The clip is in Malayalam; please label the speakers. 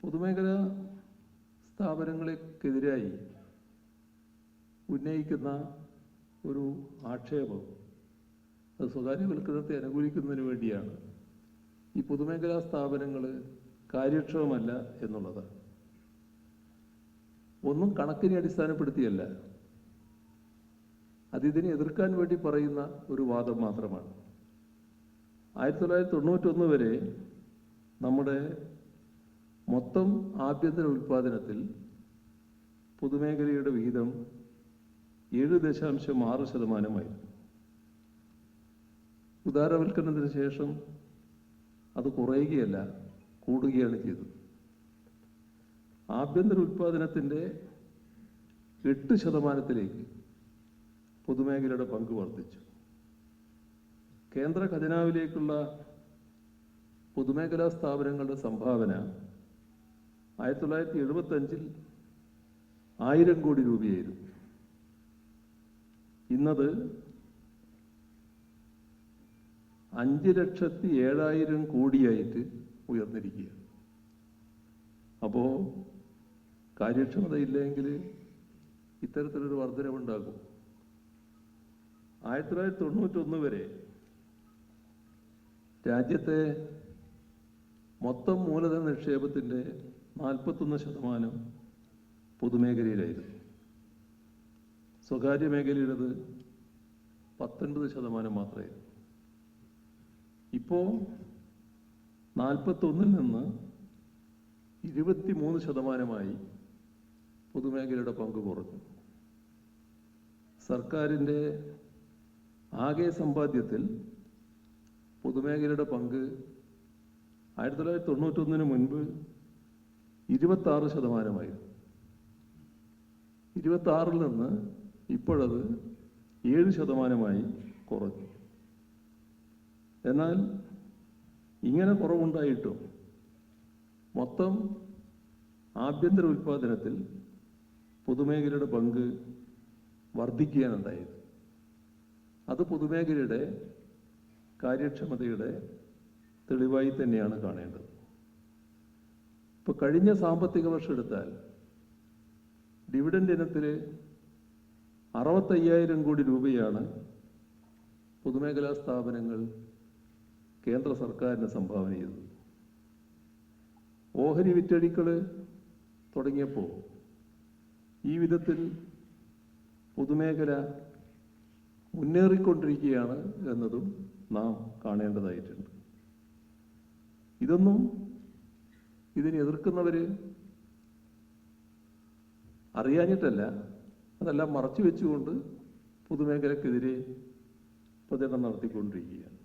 Speaker 1: പൊതുമേഖലാ സ്ഥാപനങ്ങൾക്കെതിരായി ഉന്നയിക്കുന്ന ഒരു ആക്ഷേപം അത് സ്വകാര്യവൽക്കരണത്തെ അനുകൂലിക്കുന്നതിന് വേണ്ടിയാണ്. ഈ പൊതുമേഖലാ സ്ഥാപനങ്ങൾ കാര്യക്ഷമമല്ല എന്നുള്ളതാണ്. ഒന്നും കണക്കിനെ അടിസ്ഥാനപ്പെടുത്തിയല്ല, അതിനെ എതിർക്കാൻ വേണ്ടി പറയുന്ന ഒരു വാദം മാത്രമാണ്. 1991 വരെ നമ്മുടെ മൊത്തം ആഭ്യന്തര ഉൽപ്പാദനത്തിൽ പൊതുമേഖലയുടെ വിഹിതം 7.6%. ഉദാരവൽക്കരണത്തിന് ശേഷം അത് കുറയുകയല്ല, കൂടുകയാണ് ചെയ്തത്. ആഭ്യന്തര ഉൽപ്പാദനത്തിൻ്റെ 8% പൊതുമേഖലയുടെ പങ്ക് വർദ്ധിച്ചു. കേന്ദ്ര ഖജനാവിലേക്കുള്ള പൊതുമേഖലാ സ്ഥാപനങ്ങളുടെ സംഭാവന 1975 1000 കോടി രൂപയായിരുന്നു. ഇന്നത് 5,07,000 കോടിയായിട്ട് ഉയർന്നിരിക്കുകയാണ്. അപ്പോൾ കാര്യക്ഷമതയില്ലെങ്കിൽ ഇത്തരത്തിലൊരു വർധനവുണ്ടാകും. 1991 വരെ രാജ്യത്തെ മൊത്തം മൂലധന നിക്ഷേപത്തിൻ്റെ 41% പൊതുമേഖലയിലായിരുന്നു. സ്വകാര്യ മേഖലയുടേത് 19% മാത്രമായിരുന്നു. ഇപ്പോൾ 41 നിന്ന് 23% പൊതുമേഖലയുടെ പങ്ക് കുറഞ്ഞു. സർക്കാരിൻ്റെ ആകെ സമ്പാദ്യത്തിൽ പൊതുമേഖലയുടെ പങ്ക് 1991 മുൻപ് 26%. 26 നിന്ന് ഇപ്പോഴത് 7% കുറഞ്ഞു. എന്നാൽ ഇങ്ങനെ കുറവുണ്ടായിട്ടും മൊത്തം ആഭ്യന്തര ഉൽപ്പാദനത്തിൽ പൊതുമേഖലയുടെ പങ്ക് വർദ്ധിക്കുകയാണ് ഉണ്ടായത്. അത് പൊതുമേഖലയുടെ കാര്യക്ഷമതയുടെ തെളിവായി തന്നെയാണ് കാണേണ്ടത്. ഇപ്പോൾ കഴിഞ്ഞ സാമ്പത്തിക വർഷം എടുത്താൽ ഡിവിഡൻഡ് ഇനത്തിൽ 65,000 കോടി രൂപയാണ് പൊതുമേഖലാ സ്ഥാപനങ്ങൾ കേന്ദ്ര സർക്കാരിന് സംഭാവന ചെയ്തത്. ഓഹരി വിറ്റഴികൾ തുടങ്ങിയപ്പോൾ ഈ വിധത്തിൽ പൊതുമേഖല മുന്നേറിക്കൊണ്ടിരിക്കുകയാണ് എന്നതും നാം കാണേണ്ടതായിട്ടുണ്ട്. ഇതൊന്നും ഇതിനെ എതിർക്കുന്നവർ അറിയാഞ്ഞിട്ടല്ല, അതെല്ലാം മറച്ചു വെച്ചുകൊണ്ട് പൊതുമേഖലക്കെതിരെ പ്രചരണം നടത്തിക്കൊണ്ടിരിക്കുകയാണ്.